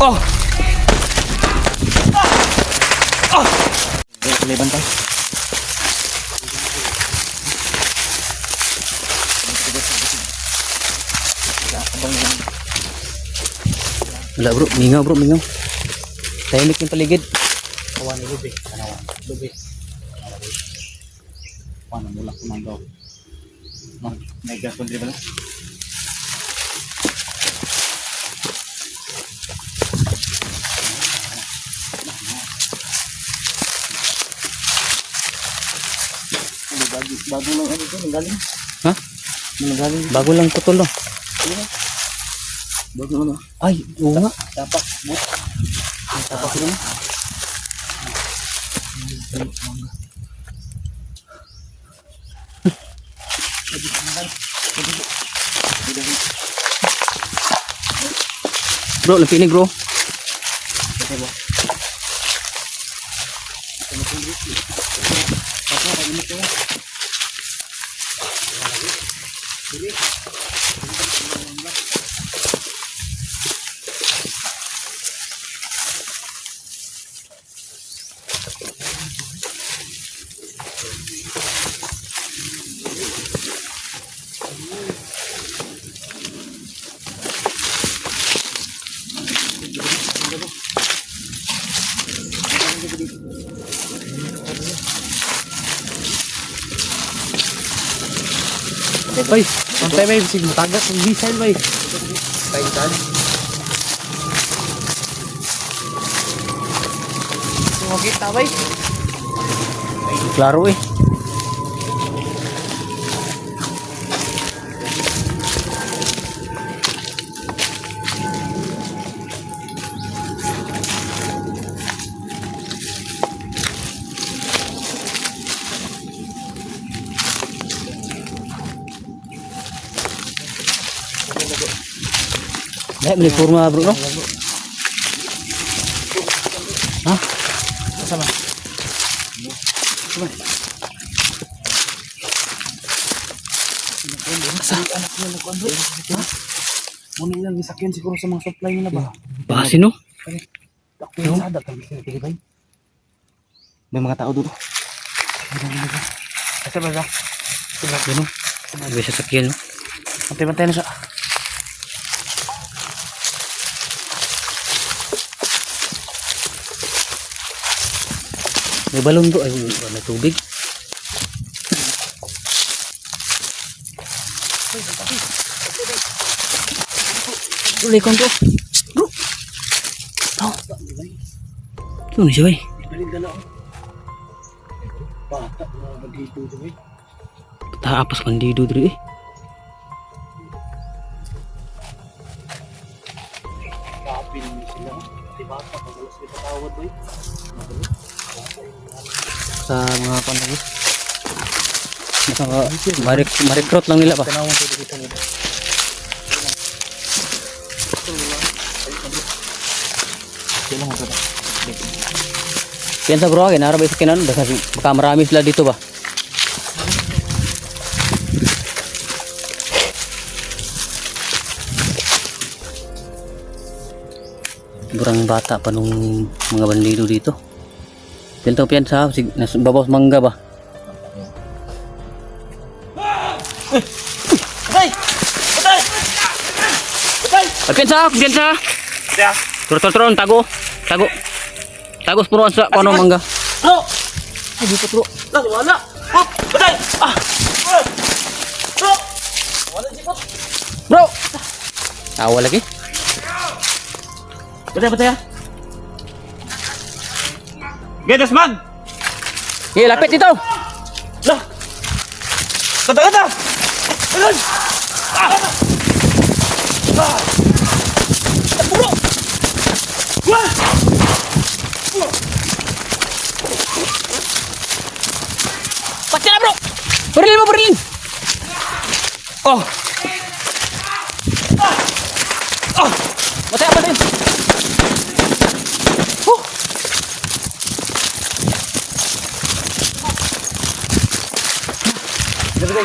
Oh! Oh! Kaliban tayo. Wala bro, mingaw bro, mingaw. Tahimik yung paligid. Kawan ni Lubi. Kanawan. Lubi. Paano mula kumanggaw? May gas pun ba? Bago lang ano ito, nanggaling. Ha? Nanggaling. Bago lang putol no. Bago ano? Ay, oo nga. Tapak. Tapak ko na. Bro, lampinig bro. Okay ba? Ay, sampai may bisig matagas ng missile bay. Kaitan. Makita bay. Klaro eh. Dahil uniforma bro no? Hah? Sama. Asa? Anak niya nagkuando. Ha? Muna ilang gisakyan siguro sa mga supply nila ba? Basi no? Takto yung sada kami sinipilibay. May mga tao doon. Asa ba sa? Ano? May sasakyan no? Pantay-pantay na siya. May balon bro. Ay, may tubig. Ulay kon bro. Bro. Oh. Ano siya bay? Balik na lang. Bata na dito doon. Taapas bandido diri eh. Kapin sila. Di bata pagalas ni patawad boy. Sa mga panahon. Marikrot lang nila ba? Tanawang ko dito nila. Kailan mo ba? Yan sa bro, kinarabay sa kinan. Baka marami sila dito ba? Burang bata pa nung mga bandido dito. Pinto piyan sa nasa babaw mangga ba? Patay! Patay! Patay! Piyan sa. Kaya, Turun tago. Tago punuan sa kono mangga. bro! Ay dito bro. Lang, wala! Hop! Patay! Ah! Bro! Wala si Pot! Bro. Awa lagi. Patay ah! Gedas mag! Hey, lapit dito. Lah! Kata-kata! Ayun! Ah! Ah! Bro! Wah! Pasti na bro. Berilin mo, berilin. Oh. Oh. Patay. Oh. Dali.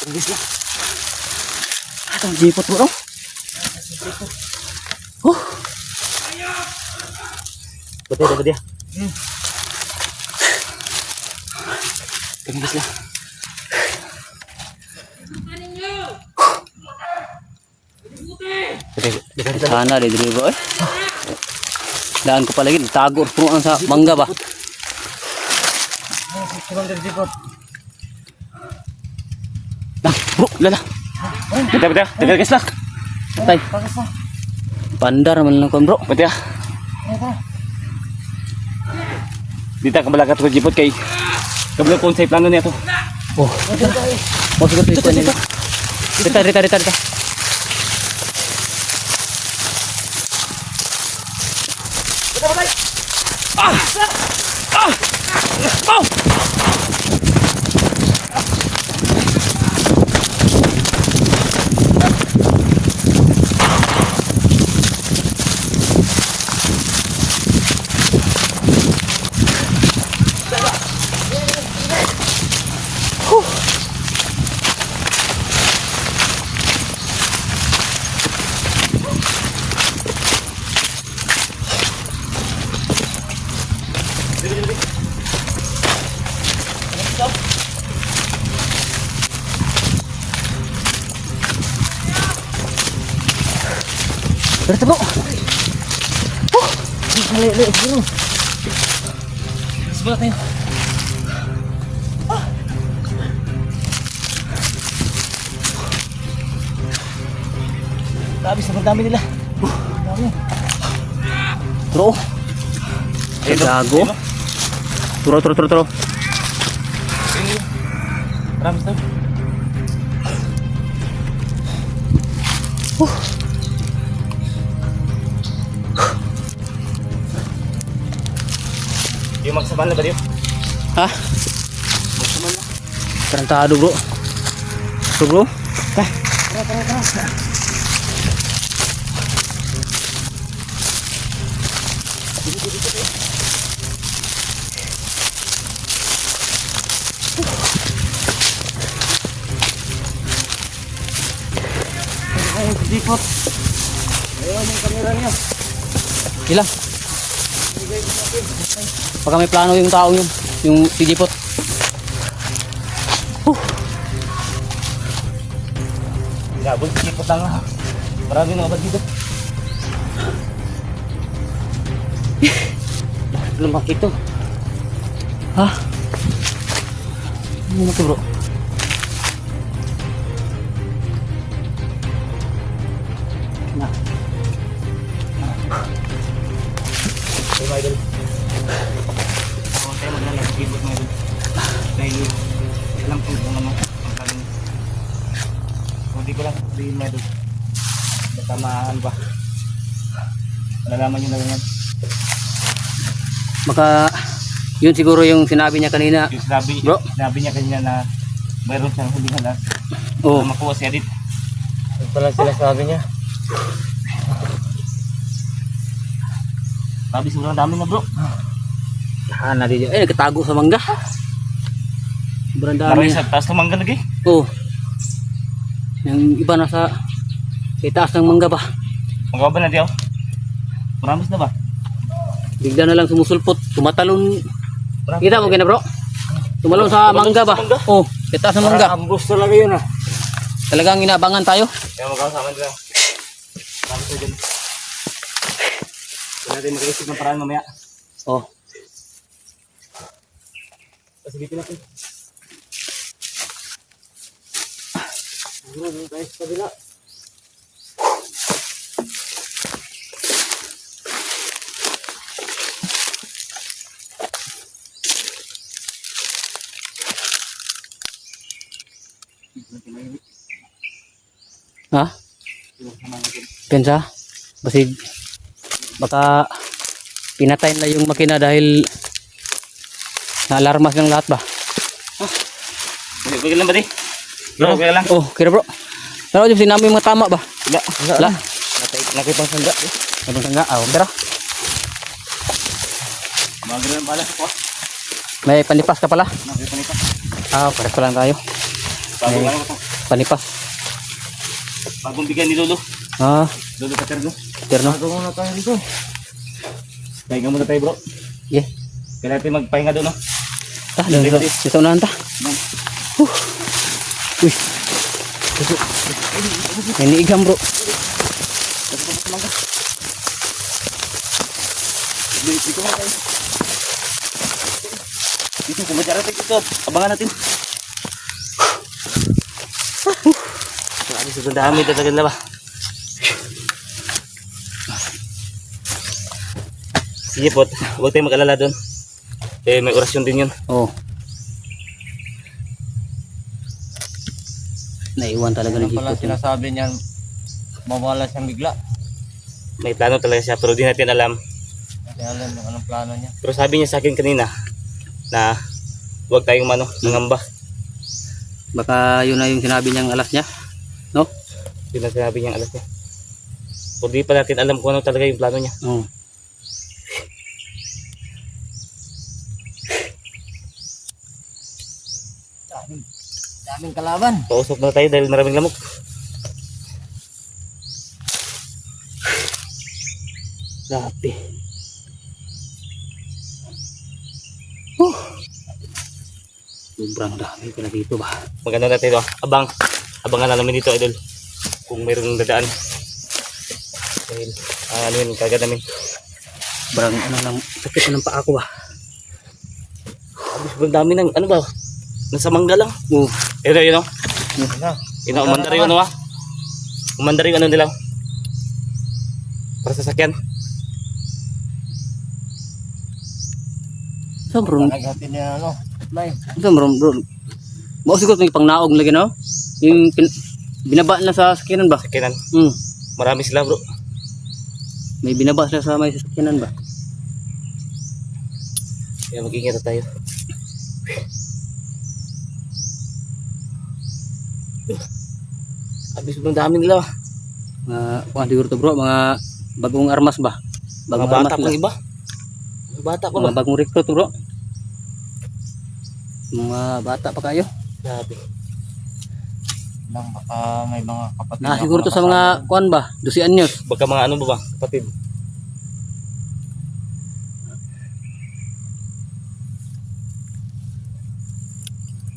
English lang. Ang jipot bro. Oh. Betul dia. English lang. Betul. Sana deh dulu bro. Daan ko palagi tago puruan sa mangga ba. Kurang dari jipot. Nah, bro, lala. Betul. Tegal guys lah. Tay. Pandar man lang kon bro. Betul ya. Dita kabalagat ko jipot kay kabalo kon sa plano niya to. Oh. Mau siguro dito ni. Rita. Berarti bro. Lihat dulu. Sebelah nih. Habis dami nila. Dami. Bro. Gago. Turo. Marami to. Yung magsaban na ba diyo? Hah? Magsaban na. Tarantado bro. Ito bro. Tara. Ay, jipot. Ayun yung kamera niya. Ilang? Baka may plano yung tao yun. Yung si Jipot. Gabol, jipot lang ha. Marami na abad dito. Lumaki to. Ha? Ano na to bro? Nah. Hey, my idol. Ako tayo maglalagibot, my idol. Dahil alam ko kung ano ang kanin. Hindi ko lang sabihin, my idol. Batamaan ba? Malalaman nyo na lang yan. Baka yun siguro yung sinabi niya kanina. Yung Bro? sinabi niya kanina na mayroon siyang huling halas. Oh. Na makuha si Adit. Ito pala sila sabi niya. Sabi sobrang dami na bro. Na di eh nagkatago sa mangga. Sobrang Naroy dami. sa taas ng mangga lagi. Oh. Yung iba nasa itaas ng mangga ba? Magawa ba na diyaw? Promise na ba? Bigla na lang sumusulpot, tumatalon. Kita mo gina bro? Tumalon sa mangga ba? Oh, itaas ng mangga. Ambos talaga yun ah. Talagang inaabangan tayo. Kaya magkakasama nila. Promise na dyan. Kaya natin mag-iisip ng paraan mamaya. Oh. Kasi dito natin. Siguro doon tayo sa kabila. Ha? Pensa? Basig baka pinatay na yung makina dahil na-alarmas ng lahat ba? Bigyan lang ba di? Bro, bigyan lang. Oh, kira bro. Pero yung sinami yung mga tama ba? Wala. Nakipang sangga. Abang sangga, bera. Maganda ng balas ako. May panipas ka pala. Nakipang ito. Pares pa lang tayo. Bagong ano to? Panipas. Bagong bigyan ni Lolo. Lolo Paterno. Terno. Bago muna tayo dito. Pahinga muna tayo bro. Yeah. Kailangan natin magpahinga doon no. Dito unahan ta. Uy. May niigam bro. Dito muna tayo. Dito, kumadara tayo dito. Abangan natin. Sobrang dami talaga na ba? Sige po, huwag tayong mag-alala doon. May orasyon din yun. Oo. Naiwan talaga ng Ano pala jipot yun. sinasabi niyan, mawala siyang bigla. May plano talaga siya pero di natin alam. Kasi alam yung anong plano niya. Pero sabi niya sa akin kanina na huwag tayong nangamba. Baka yun na yung sinabi niyang alas niya. No? Yun ang sinabi niya alas niya. Pero di pa natin alam kung ano talaga yung plano niya. Oo. Daming kalaban. Pausok na tayo dahil maraming lamok. Grabe. Sobrang dami pala dito ba? Maganda natin ito. Abangan na namin dito idol. Kung mayroong dadaan. Dahil ano yun kagad namin. Sobrang ano lang, sakit na ng paa ko ba? Sobrang dami ng ano ba? Nasa mangga lang. Oo. Yun o. Na. Yun o, umandar yung ano ha. Umandar yung ano nila. Para sa sakyan. Sobrang, Naghatin niya ano. Line. sobrang bro. Baka siguro may pangnaog lagi no? Yung binaba na sa sakinan ba? Sakyanan. Marami sila bro. May binaba sila sa may sakinan ba? Kaya mag-ingat na tayo. Abis sobrang dami nila. Mga siguro to bro, mga bagong armas ba? Mga Bagong bata armas pa nila. iba. Mga bata pa Mga ba? bagong recruit bro. Mga bata pa kayo. Grabe. Lang baka may mga kapatid. Na siguro to sa mga kuan ba? 12 anyos. Baka mga ano ba kapatid.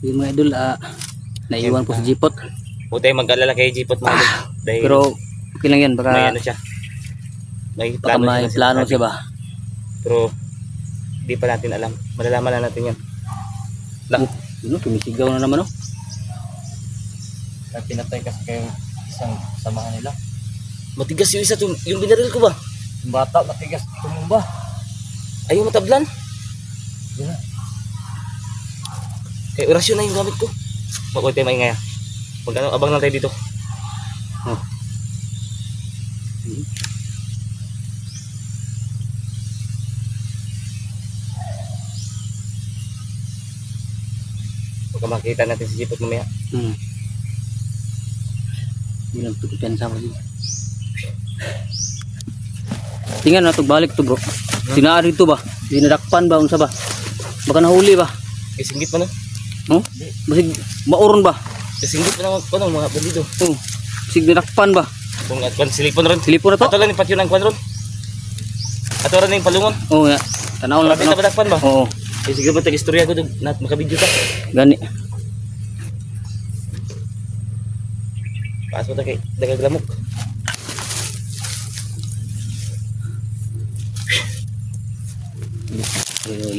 Yung mga idol, naiwan po sa jipot. Huwag tayong mag-alala kay Jeepot mga idol. Dahil Pero okay lang yan, may baka ano siya. May baka plano may siya. plano siya ba? Pero di pa natin alam. Malalaman na natin yan. Lang. Yun, tumisigaw na naman oh. Pinatay kasi kayo isang samahan nila. Matigas yung isa. Yung binaril ko ba? Yung bata matigas tumumba. Ay yung matablan. Yun na. Eh orasyon na yung gamit ko. Huwag tayo maingay ha. Abang lang tayo dito. Oh. Baka makita natin si Jeepot mamaya. Yun ang tutupian sa akin. Tingnan na ito, balik to bro. Sinaari to ba? Dinadakpan ba? Unsa ba? Baka nahuli ba? Singgit pa na. Oh? Basig mauron ba? Singgit pa na mga bandido. Basig dinakpan ba? Kung at silipon rin. Silipon na to? Ato lang yung patyo ng kwan ron. Ato rin yung palungon. Oo nga. Tanaw lang. Mabit na badakpan ba? Oo. Eh sige ba tag-istorya ko doon na makabidyo ka. Gani. Paas mo tayo kay dagaglamok.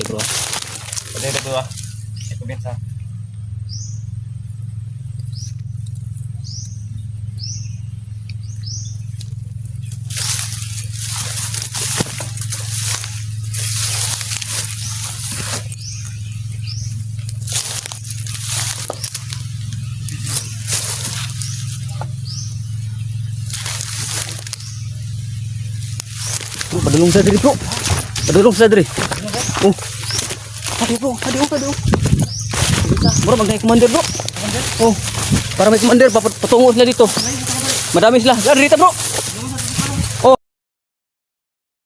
Bro. Patay na ba? Ito bensa. Padulong sa diri bro. Padulong sa diri. Oh. Hadi bro, hadi. Bro, mag-naik commander bro. Oh. Para may commander patungo sila dito. Madami sila. Dari dito bro.